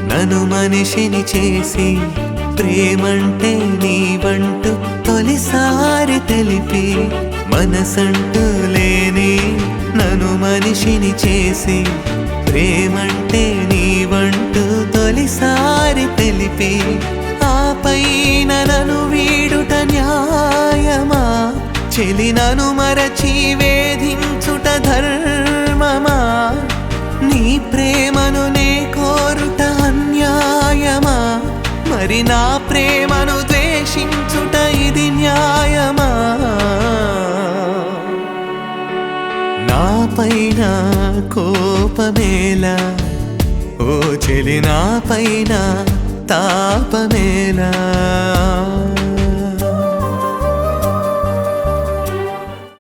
నన్ను మనిషిని చేసి ప్రేమంటే నీవంటూ తొలిసారి తెలిపి మనసంటూ లేని నన్ను మనిషిని చేసి ప్రేమంటే నీవంటూ తొలిసారి తెలిపి ఆపైన నన్ను వీడుట న్యాయమా చెలి నన్ను మరచి వేధించుట ధర్మమా నీ ప్రేమను నే కోరుట అన్యాయమా మరి నా ప్రేమను ద్వేషించుట ఇది న్యాయమా నా పైన కోపమేలా ఓ చెలి నా పైన తాపమేలా